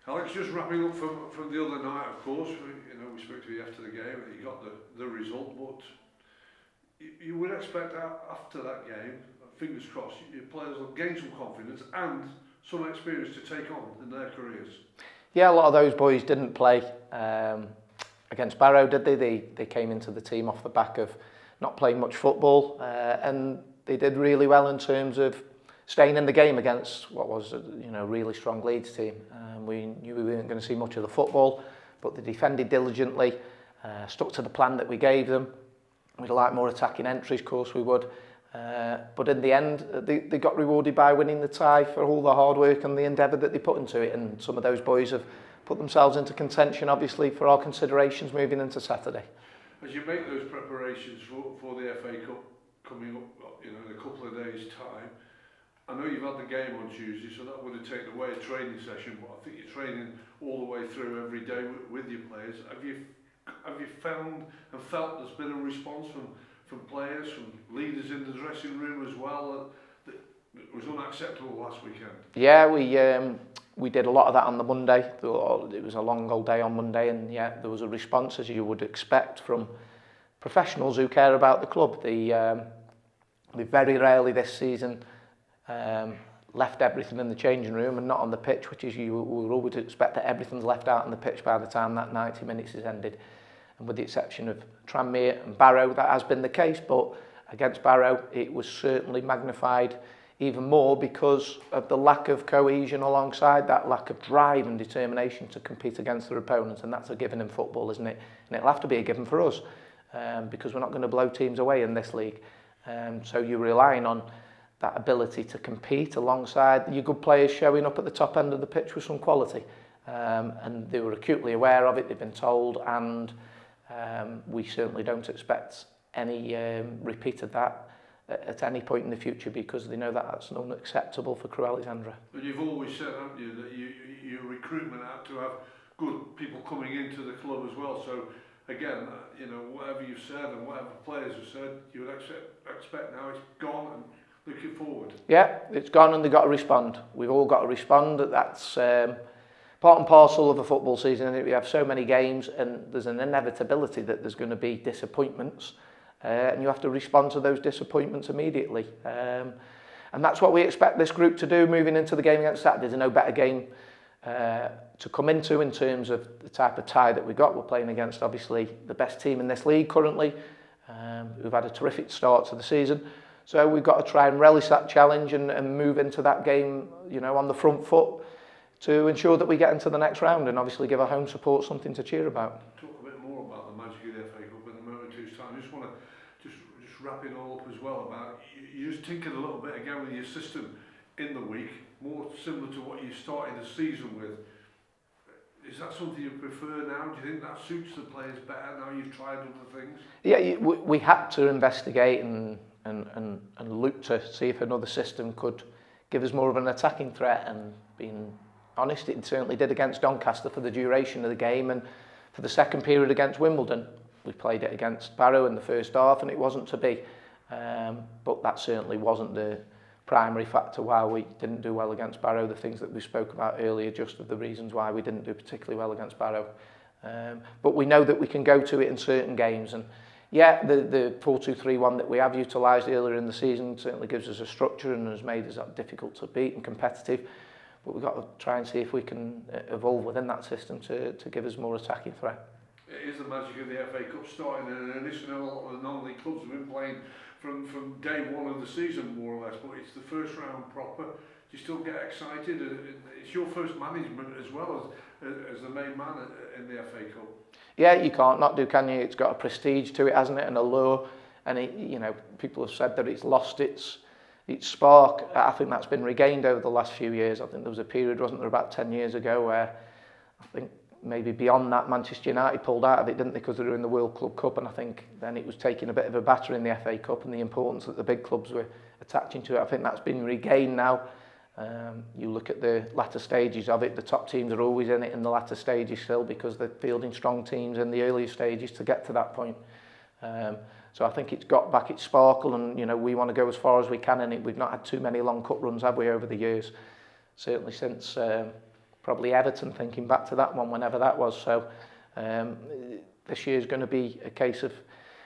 Alex, just wrapping up from the other night, of course, we spoke to you after the game, and you got the result, but you would expect that after that game, fingers crossed, your players will gain some confidence and some experience to take on in their careers. Yeah, a lot of those boys didn't play against Barrow, did they? They came into the team off the back of not playing much football, and they did really well in terms of staying in the game against what was a really strong Leeds team. We knew we weren't going to see much of the football, but they defended diligently, stuck to the plan that we gave them. We'd like more attacking entries, of course we would. But in the end, they got rewarded by winning the tie for all the hard work and the endeavour that they put into it. And some of those boys have put themselves into contention, obviously, for our considerations moving into Saturday. As you make those preparations for the FA Cup coming up, in a couple of days' time, I know you've had the game on Tuesday, so that would have taken away a training session, but I think you're training all the way through every day with your players. Have you found and felt there's been a response from players, from leaders in the dressing room as well, that it was unacceptable last weekend? Yeah, we did a lot of that on the Monday. It was a long old day on Monday, and yeah, there was a response, as you would expect, from professionals who care about the club. They very rarely this season left everything in the changing room and not on the pitch, which is you would always expect that everything's left out on the pitch by the time that 90 minutes is ended. And with the exception of Tranmere and Barrow, that has been the case, but against Barrow it was certainly magnified even more because of the lack of cohesion alongside that, lack of drive and determination to compete against their opponents, and that's a given in football, isn't it? And it'll have to be a given for us because we're not going to blow teams away in this league. So you're relying on that ability to compete alongside your good players showing up at the top end of the pitch with some quality. And they were acutely aware of it, they've been told, and we certainly don't expect any repeat of that at any point in the future because they know that that's unacceptable for Crewe Alexandra. And you've always said, haven't you, that your recruitment had to have good people coming into the club as well. So again, whatever you've said and whatever players have said, you would expect now it's gone and looking forward. Yeah, it's gone and they've got to respond. We've all got to respond. That's part and parcel of a football season. We have so many games and there's an inevitability that there's going to be disappointments and you have to respond to those disappointments immediately. And that's what we expect this group to do moving into the game against Saturday. There's no better game to come into in terms of the type of tie that we've got. We're playing against obviously the best team in this league currently. We've had a terrific start to the season. So we've got to try and relish that challenge and move into that game, on the front foot to ensure that we get into the next round and obviously give our home support something to cheer about. Talk a bit more about the magic of the FA Cup in a moment or two's time. I just want to just wrap it all up as well about you just tinkered a little bit again with your system in the week, more similar to what you started the season with. Is that something you prefer now? Do you think that suits the players better now you've tried other things? Yeah, we had to investigate and look to see if another system could give us more of an attacking threat, and being honest, it certainly did against Doncaster for the duration of the game, and for the second period against Wimbledon. We played it against Barrow in the first half and it wasn't to be, but that certainly wasn't the primary factor why we didn't do well against Barrow. The things that we spoke about earlier, just of the reasons why we didn't do particularly well against Barrow. But we know that we can go to it in certain games, and yeah, the 4-2-3-1 that we have utilised earlier in the season certainly gives us a structure and has made us difficult to beat and competitive. But we've got to try and see if we can evolve within that system to give us more attacking threat. It is the magic of the FA Cup starting in an additional lot of the non-league clubs have been playing from day one of the season more or less, but it's the first round proper. Do you still get excited? It's your first management as well as the main man in the FA Cup. Yeah, you can't not do, can you? It's got a prestige to it, hasn't it, and a lure. And people have said that it's lost its spark. I think that's been regained over the last few years. I think there was a period, wasn't there, about 10 years ago, where I think maybe beyond that, Manchester United pulled out of it, didn't they, because they were in the World Club Cup, and I think then it was taking a bit of a batter in the FA Cup and the importance that the big clubs were attaching to it. I think that's been regained now. You look at the latter stages of it, the top teams are always in it in the latter stages still because they're fielding strong teams in the earlier stages to get to that point. So I think it's got back its sparkle, and we want to go as far as we can in it. We've not had too many long cut runs, have we, over the years? Certainly since probably Everton, thinking back to that one, whenever that was. So this year's going to be a case of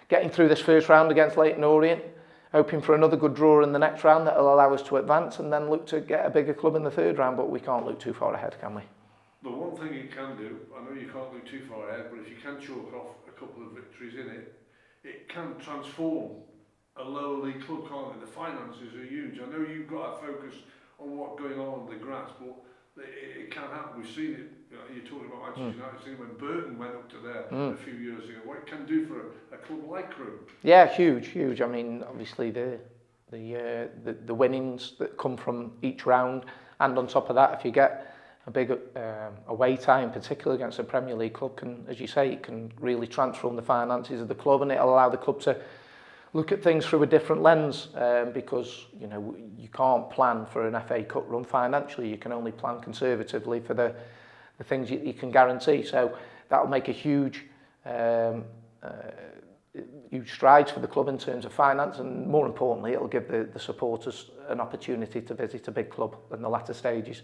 getting through this first round against Leyton Orient, hoping for another good draw in the next round that will allow us to advance, and then look to get a bigger club in the third round. But we can't look too far ahead, can we? The one thing you can do, I know you can't look too far ahead, but if you can chalk off a couple of victories in it, it can transform a lower league club, can't it? The finances are huge. I know you've got to focus on what's going on the grass, but it can happen. We've seen it. You know, you're talking about Manchester United, seen when Burton went up to there a few years ago. What it can do for a club like Crewe? Yeah, huge. I mean, obviously the winnings that come from each round, and on top of that, if you get a big away tie, in particular against a Premier League club, can, as you say, it can really transform the finances of the club, and it'll allow the club to look at things through a different lens, because you know you can't plan for an FA Cup run financially. You can only plan conservatively for the things you can guarantee. So that'll make a huge strides for the club in terms of finance, and more importantly, it'll give the supporters an opportunity to visit a big club in the latter stages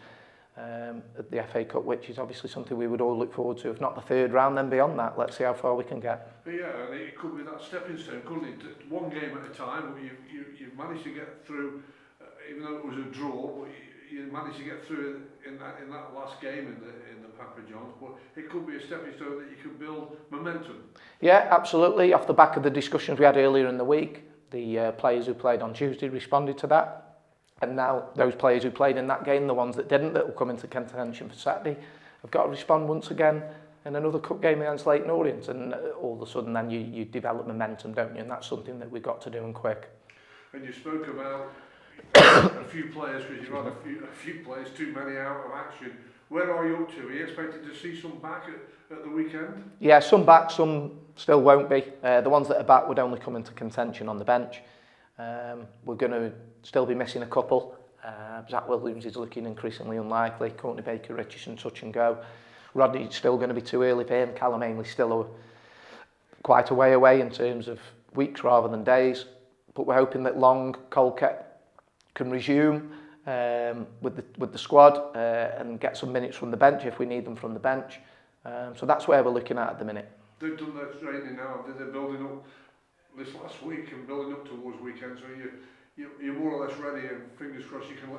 at the FA Cup, which is obviously something we would all look forward to. If not the third round, then beyond that. Let's see how far we can get. Yeah, and it could be that stepping stone, couldn't it? One game at a time. You've managed to get through, even though it was a draw, but you managed to get through in that last game in the Papa John's. But it could be a stepping stone that you could build momentum. Yeah, absolutely. Off the back of the discussions we had earlier in the week, the players who played on Tuesday responded to that. And now those players who played in that game, the ones that didn't, that will come into contention for Saturday, have got to respond once again in another cup game against Leyton Orient. And all of a sudden then you develop momentum, don't you? And that's something that we've got to do, and quick. And you spoke about a few players, because you've had a few players, too many out of action. Where are you up to? Are you expected to see some back at the weekend? Yeah, some back, some still won't be. The ones that are back would only come into contention on the bench. We're going to still be missing a couple. Zach Williams is looking increasingly unlikely. Courtney Baker, Richardson, touch and go. Rodney's still going to be too early for him. Callum Ainley's still quite a way away in terms of weeks rather than days. But we're hoping that Long, Colkett can resume with the squad and get some minutes from the bench if we need them from the bench. So that's where we're looking at the minute. They've done their training now. They're building up this last week and building up towards weekend, so you're more or less ready, and fingers crossed you can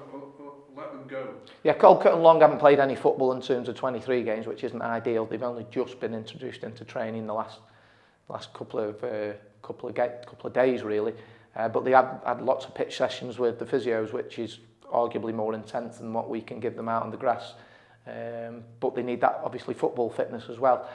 let them go. Yeah, Colkett and Long haven't played any football in terms of 23 games, which isn't ideal. They've only just been introduced into training the last couple of days really, but they have had lots of pitch sessions with the physios, which is arguably more intense than what we can give them out on the grass. But they need that obviously football fitness as well.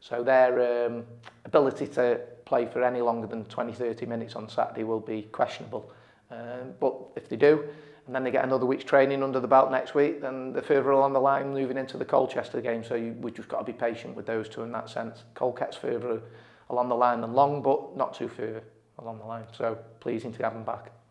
So their ability to play for any longer than 20-30 minutes on Saturday will be questionable. But if they do, and then they get another week's training under the belt next week, then they're further along the line moving into the Colchester game. So we've just got to be patient with those two in that sense. Colkett's further along the line than Long, but not too further along the line. So pleasing to have them back.